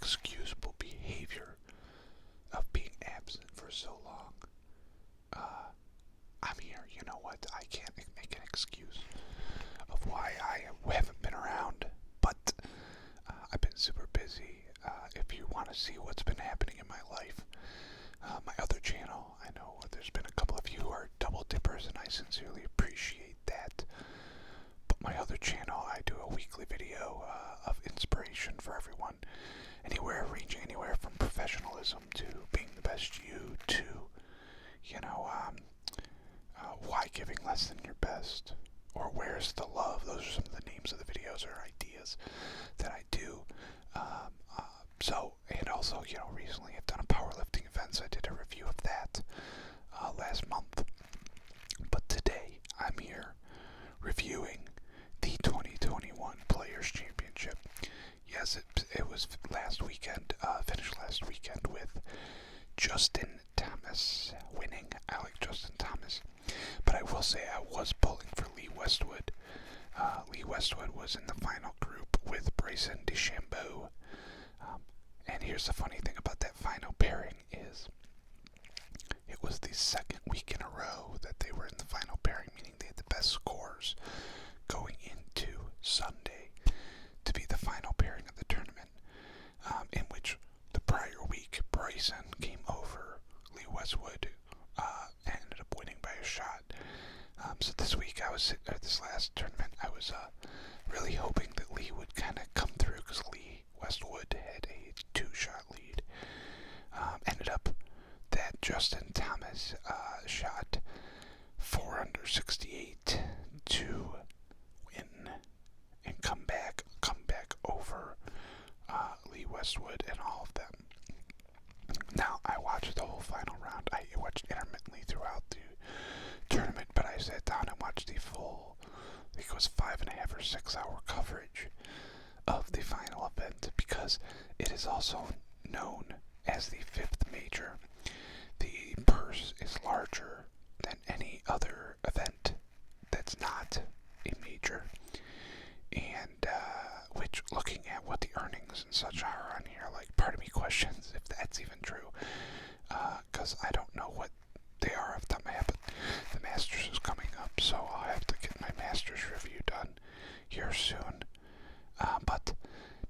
inexcusable behavior of being absent for so long. I'm here. You know what? I can't make an excuse of why I haven't been around, but I've been super busy. If you want to see what's been happening in my life, my other channel, I know there's been a couple of you who are double dippers, and I sincerely appreciate that. But my other channel, I do a weekly video of inspiration for everyone, ranging anywhere from professionalism to being the best you to, why giving less than your best, or where's the love. Those are some of the names of the videos or ideas that I do. And also, recently I've done a powerlifting event, so I did a review of that last month. But today I'm here reviewing the 2021 Players Championship. Yes, it was last weekend, finished last weekend with Justin Thomas winning. I like Justin Thomas, but I will say I was pulling for Lee Westwood. Lee Westwood was in the final group with Bryson DeChambeau. And here's the funny thing about that final pairing is it was the second week in a row that they were in the final pairing, meaning they had the best scores going into Sunday to be the final pairing of the tournament, in which the prior week Bryson came over Lee Westwood and ended up winning by a shot. So this week this last tournament, I was really hoping that Lee would kind of come through, because Lee Westwood had a 2-shot lead. Ended up that Justin Thomas shot 4 under 68 to win and come back over Lee Westwood and all of them. Now, I watched the whole final round. I watched intermittently throughout the tournament, but I sat down and watched the full, I think it was 5.5 or 6 hour coverage of the final event, because it is also known as the 5th major. The purse is larger than any other event that's not a major, and which, looking at what the earnings and such are on here, like, part of me questions if that's even true, because I don't know what they are off the top of my head. But the Masters is coming up, so I'll have to get my Masters review done here soon. But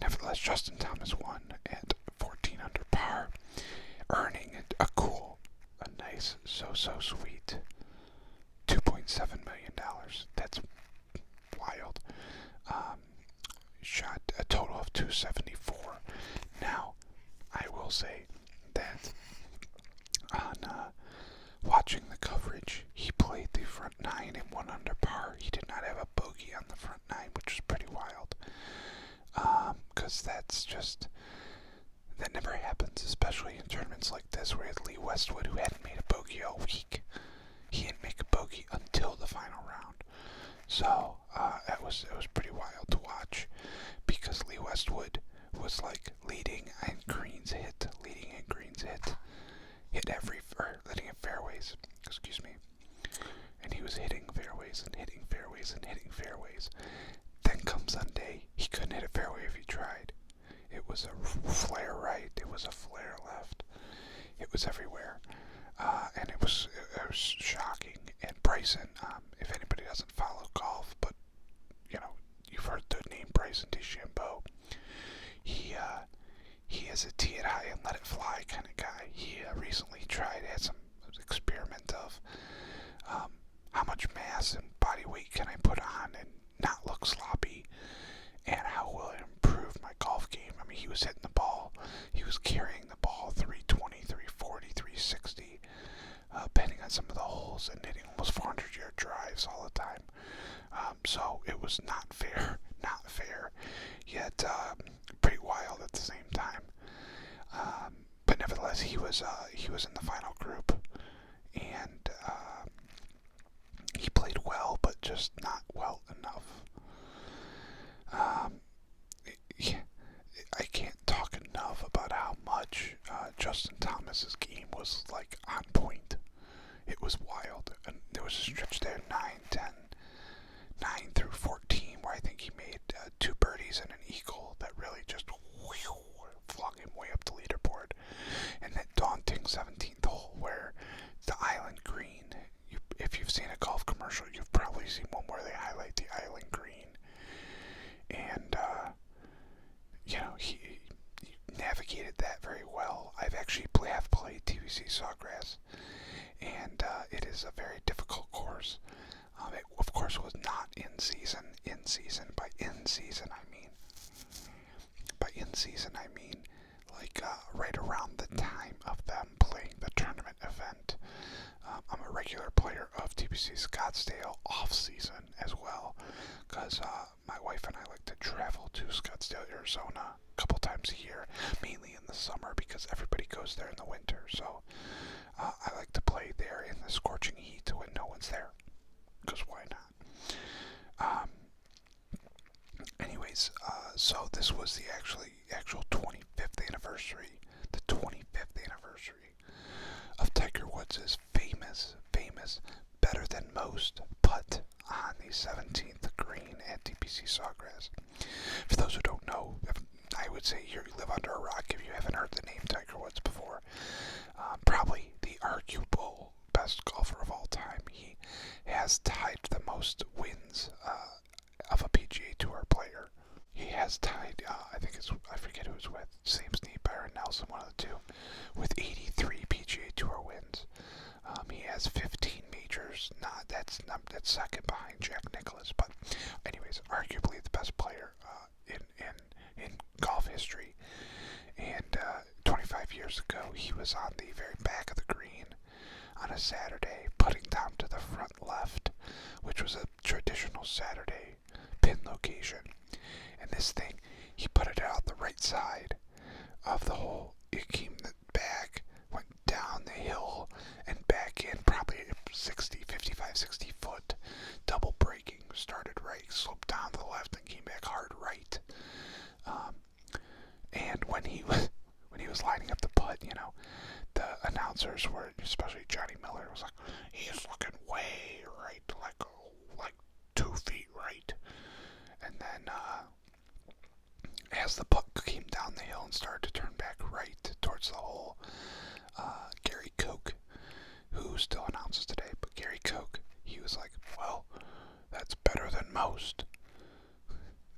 nevertheless, Justin Thomas won at 14 under par, earning a nice, so sweet $2.7 million. That's wild. Shot a total of 274. Now, I will say that on watching the coverage, he played the front 9 and 1 under par. He did not have a bogey on the front 9, which was pretty wild. Because that never happens, especially in tournaments like this, where Lee Westwood, who hadn't made a bogey all week, he didn't make a bogey until the final round. So it was pretty wild to watch, because Lee Westwood was like leading in greens hit, letting in fairways, and he was hitting fairways and hitting fairways and hitting fairways. Then come Sunday, he couldn't hit a fairway if he tried. It was a flare right, it was a flare left, it was everywhere, and it was shocking. And Bryson, if anybody doesn't follow golf, but you've heard the name Bryson DeChambeau, he is a tee it high and let it fly kind of guy. He recently had some experiment of how much mass and body weight can I put on and not look sloppy, and how will it improve my golf game. I mean, he was hitting the ball, he was carrying the ball 320, 340, 360, depending on some of the holes, and hitting almost 400-yard drives all the time. So it was not fair, yet pretty wild at the same time. But nevertheless, he was in the final group, and he played well, but just not well enough. I can't talk enough about how much Justin Thomas's game was like on point. It was wild, and there was a stretch there, 9, 10, 9 through 14, where I think he made 2 birdies and an eagle that really just flung him commercial, you've probably seen one where they highlight the island green. And, he navigated that very well. I've actually played TBC Sawgrass, and it is a very difficult course. It, of course, was not in season. By in season, I mean, like right around the time of them playing the tournament event. I'm a regular player of TBC Scottsdale off season as well, because my wife and I like to travel to Scottsdale, Arizona a couple times a year, mainly in the summer because everybody goes there in the winter. So I like to play there in the scorching heat when no one's there, because why not? Anyways, so this was the actual 25th anniversary, the 25th anniversary of Tiger Woods' famous, better than most putt on the 17th green at TPC Sawgrass. For those who don't know, I would say you live under a rock if you haven't heard the name Tiger Woods before. Probably the arguable best golfer of all time. He has tied the most wins of a PGA Tour player. He has tied, I forget who it's with, Sam Snead, Byron Nelson, one of the two, with 83 PGA Tour wins. He has 15 majors. That's second behind Jack Nicklaus, but anyways, arguably the best player in golf history. And 25 years ago, he was on the very back of the green on a Saturday, putting down to the front left, which was a traditional Saturday pin location. And this thing, he put it out the right side of the hole. It came back, went down the hill, and back in, probably 60 foot, double braking, started right, sloped down to the left, and came back hard right. And when he was lining up the putt, the announcers were, especially Johnny Miller, was like, he's looking way right, like 2 feet right. And then, as the putt came down the hill and started to turn back right towards the hole, Gary Koch, who still announces today, but Gary Koch, he was like, well, that's better than most.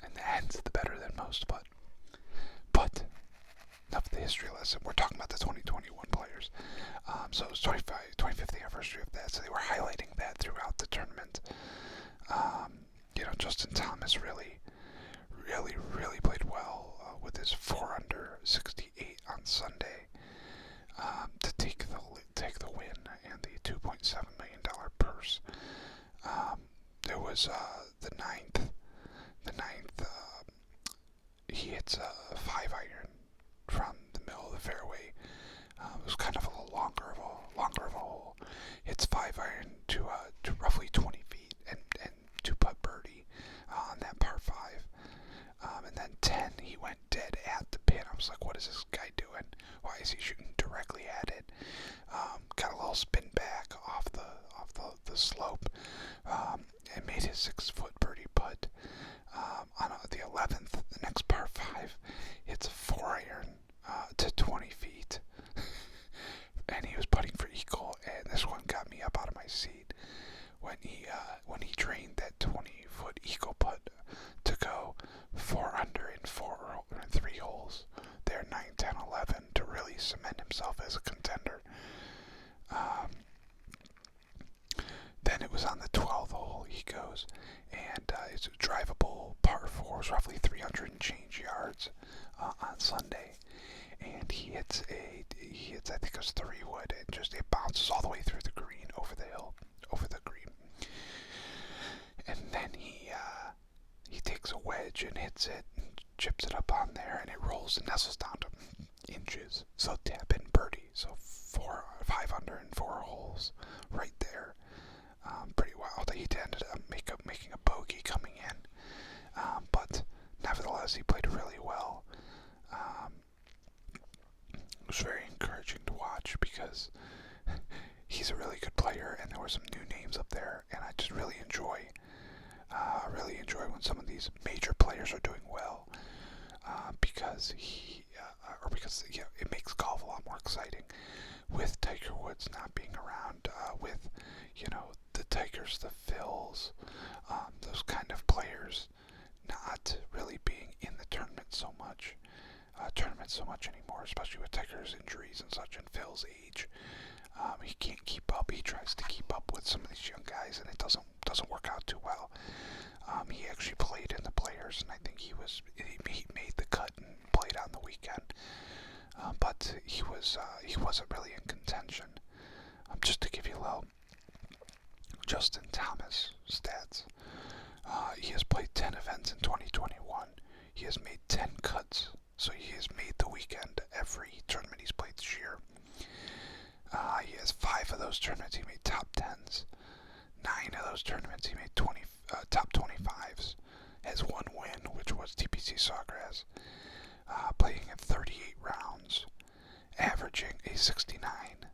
And hence the better than most putt. But enough of the history lesson. We're talking about the 2021 players. So it was 25th anniversary of that. So they were highlighting that throughout the tournament. Justin Thomas really played well with his 4 under 68 on Sunday to take the win and the $2.7 million purse. There was the ninth. He hits a 5-iron from the middle of the fairway. It was kind of a little longer of a hole. Hits 5-iron to roughly 20 feet and 2-putt birdie on that par 5. And then 10, he went dead at the pin. I was like, what is this guy doing? Why is he shooting directly at it? Got a little spin back off the slope, and made his 6-foot birdie putt. On the 11th, the next par 5, hits a 4-iron to 20 feet. And he was putting for eagle, and this one got me up out of my seat when he drained that 20-foot eagle putt to go 4 under in 3 holes there, 9, 10, 11, to really cement himself as a contender. Then it was on the 12th hole he goes, and it's a drivable par 4, it's roughly 300 and change yards on Sunday. And he hits I think it was 3-wood, and just it bounces all the way through the green, over the hill, over the green. And then he takes a wedge and hits it and chips it up on there, and it rolls and nestles down to inches. So tap in birdie. So 5 under in 4 holes right there. Pretty wild. He ended up making a bogey coming in, but nevertheless he played really well. It was very encouraging to watch because he's a really good player, and there were some new names up there, and I just really enjoy when some of these major players are doing well, because it makes golf a lot more exciting with Tiger Woods not being around, with the Tigers, the Phils, those kind of players not really being in the tournament so much anymore, especially with Tigers' injuries and such, and Phil's age. He can't keep up. He tries to keep up with some of these young guys, and it doesn't work out too well. He actually played in the Players, and I think he made the cut and played on the weekend. But he wasn't really in contention. Just to give you a little Justin Thomas stats. He has played 10 events in 2021. He has made 10 cuts, so he has made the weekend every tournament he's played this year. He has 5 of those tournaments he made top 10s. 9 of those tournaments he made top 25s. Has 1 win, which was TPC Sawgrass. Playing in 38 rounds, averaging a 69.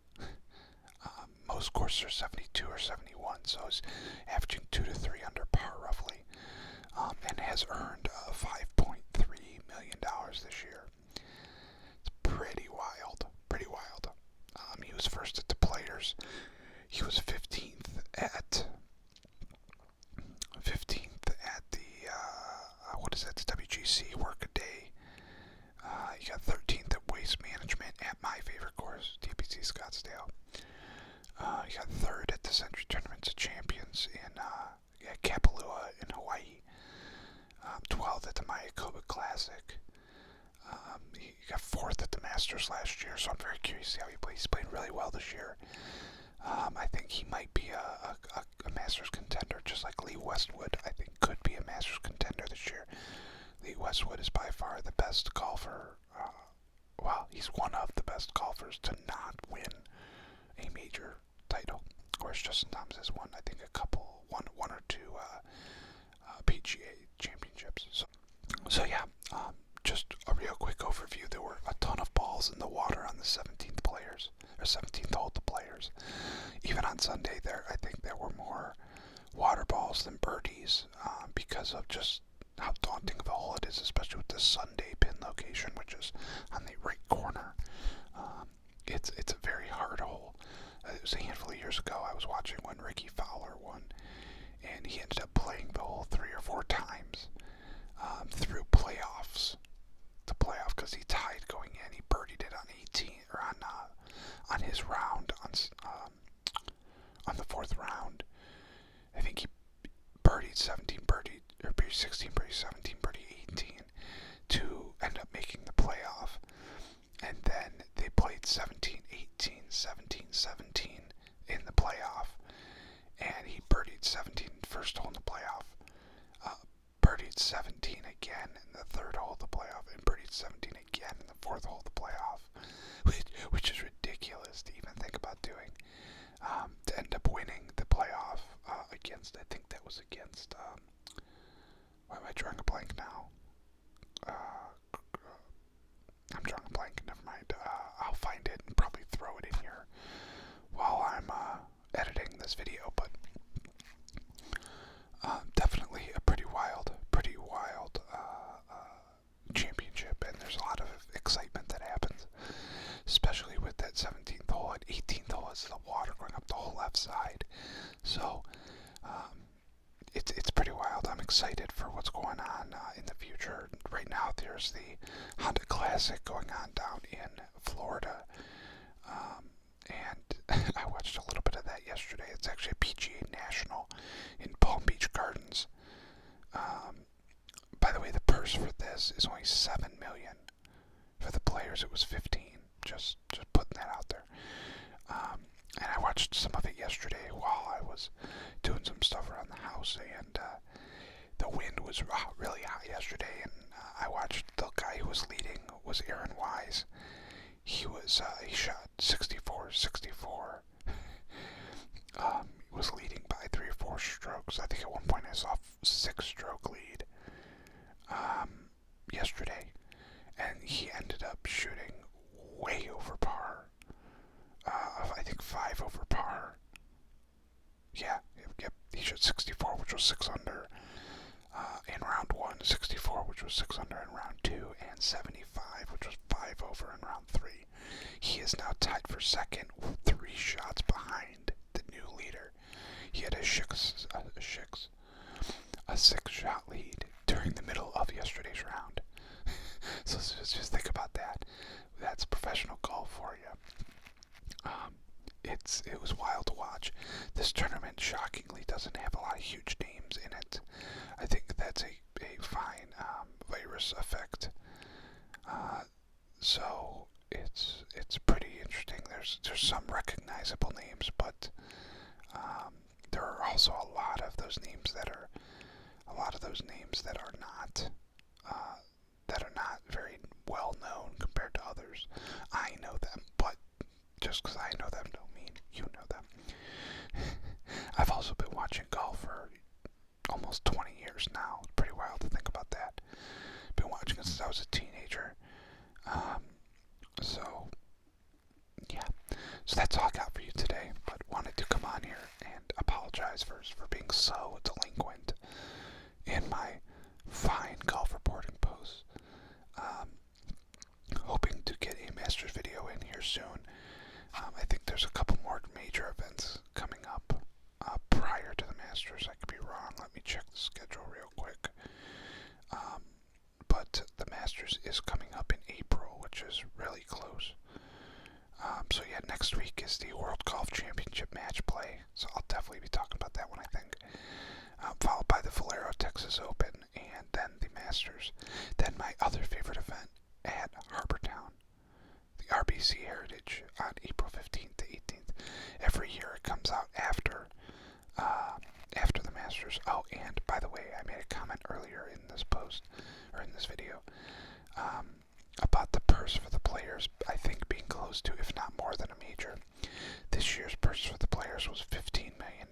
Most courses are 72 or 71, so he's averaging 2 to 3 under par roughly, and has earned $5.3 million this year. It's pretty wild, pretty wild. He was first at the Players. He was 15th at the WGC Workaday. He got 13th at Waste Management at my favorite course, TPC Scottsdale. He got 3rd at the Century Tournaments of Champions in Kapalua in Hawaii. 12th at the Mayakoba Classic. He got 4th at the Masters last year, so I'm very curious to see how he plays. He's playing really well this year. I think he might be a Masters contender, just like Lee Westwood. I think could be a Masters contender this year. Lee Westwood is by far the best golfer. He's one of the best golfers to not win a major title. Whereas Justin Thomas has won, I think, one or two PGA championships. So yeah, just a real quick overview. There were a ton of balls in the water on the 17th hole, the Players. Even on Sunday, I think there were more water balls than birdies because of just how daunting of a hole it is, especially with the Sunday pin location, which is on the right corner. It's a very hard hole. It was a handful of years ago. I was watching when Ricky Fowler won, and he ended up playing the hole 3 or 4 times through playoffs. The playoff, because he tied going in. He birdied it on 18 or on his round on the 4th round. I think he birdied 16, birdie 17, birdie 18 to end up making the playoff. And then they played 17, 18, 17, 17 in the playoff. And he birdied 17 first hole in the playoff. Birdied 17 again in the 3rd hole of the playoff. And birdied 17 again in the 4th hole of the playoff. Which is ridiculous to even think about doing. To end up winning the playoff against, I think that was against, why am I drawing a blank now? I'm drawing a blank, never mind. I'll find it and probably throw it in here while I'm editing this video, but definitely a pretty wild championship, and there's a lot of excitement that happens, especially with that 17th hole. At 18th hole is the water going up the whole left side, so it's pretty wild. I'm excited for what's going on in the future. Right now there's the Honda Classic going on down in Florida, and I watched a little bit of that yesterday. It's actually a PGA National in Palm Beach Gardens. By the way, the purse for this is only $7 million. For the Players, it was 15. Just putting that out there. And I watched some of it yesterday while I was doing some stuff around the house, and the wind was really hot yesterday, and I watched the guy who was leading was Aaron Wise. He shot 64. He was leading by 3 or 4 strokes. I think at one point I saw 6-stroke lead yesterday, and he ended up shooting way over par. I think 5 over par. Yeah, yep. He shot 64, which was 6 under in round 1, 64, which was 6 under in round 2, and 75, which was 5 over in round 3. He is now tied for second, 3 shots behind the new leader. He had a 6-shot lead during the middle of yesterday's round. So just think about that. That's professional golf for you. It was wild to watch. This tournament shockingly doesn't have a lot of huge names in it. I think that's a fine virus effect. So it's pretty interesting. There's some recognizable names, but there are also a lot of those names that are not very well known compared to others. I know them, but just because I know them don't mean you know them. I've also been watching golf for almost 20 years now. It's pretty wild to think about that. Been watching it since I was a teenager. So yeah. So that's all I got for you today, but wanted to come on here and apologize first for being so delinquent in my fine golf reporting posts. Hoping to get a Masters video in here soon. I think there's a couple more major events coming up prior to the Masters. I could be wrong. Let me check the schedule real quick. But the Masters is coming up in April, which is really close. So yeah, next week is the World Golf Championship match play. So I'll definitely be talking about that one, I think. Followed by the Valero Texas Open, and then the Masters. Then my other favorite event at Harbortown, the RBC Heritage, on April 15th to 18th. Every year it comes out after the Masters. Oh, and by the way, I made a comment earlier in this post, or in this video, about the purse for the players, I think being close to, if not more than a major. This year's purse for the players was $15 million.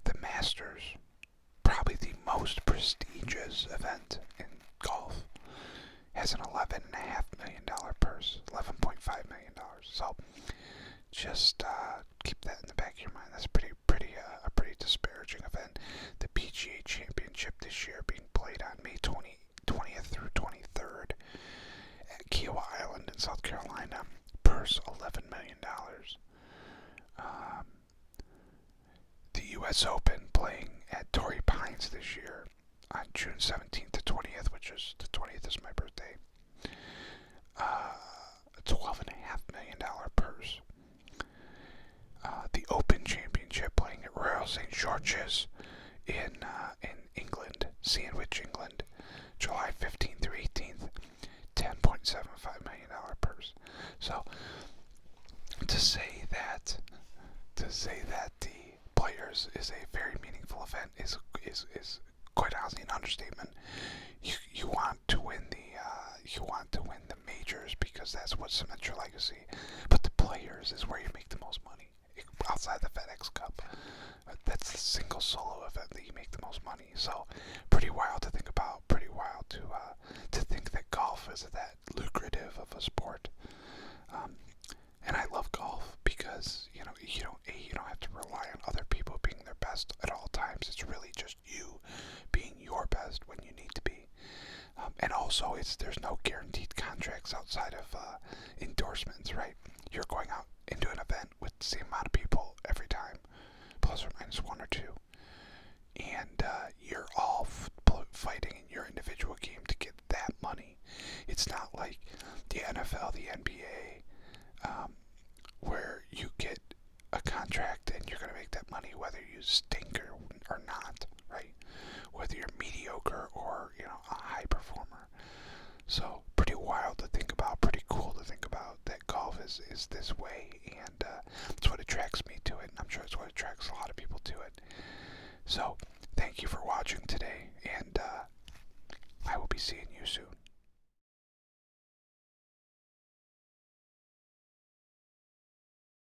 The Masters, probably the most prestigious event in golf, has an $11.5 million purse, $11.5 million. So just keep that in the back of your mind. That's a pretty disparaging event. The PGA Championship this year being played on May 20th through 23rd at Kiowa Island in South Carolina. Purse $11 million. The U.S. Open playing at Torrey Pines this year on June 17th to 20th, which is the 20th is my birthday. $12.5 million purse. The Open Championship playing at Royal St. George's in England, Sandwich, England, July 15th through 18th, $10.75 million purse. So to say that the Players is a very meaningful event is quite honestly an understatement. You want to win the majors because that's what cements your legacy. But the Players is where you make the most money outside the FedEx Cup. That's the single solo event that you make the most money. So pretty wild to think about. Pretty wild to think that golf is that lucrative of a sport. And I love golf because you don't have to rely on other people being their best at all times. It's really just you being your best when you need to be. And also, there's no guaranteed contracts outside of endorsements, right? You're going out into an event with the same amount of people every time, plus or minus one or two, and you're all fighting in your individual game to get that money. It's not like the NFL, the NBA, where you get a contract and you're going to make that money whether you stink or not, right? Whether you're mediocre or, a high performer. So, pretty wild to think about, pretty cool to think about that golf is this way, and it's what attracts me to it, and I'm sure it's what attracts a lot of people to it. So, thank you for watching today, and I will be seeing you soon.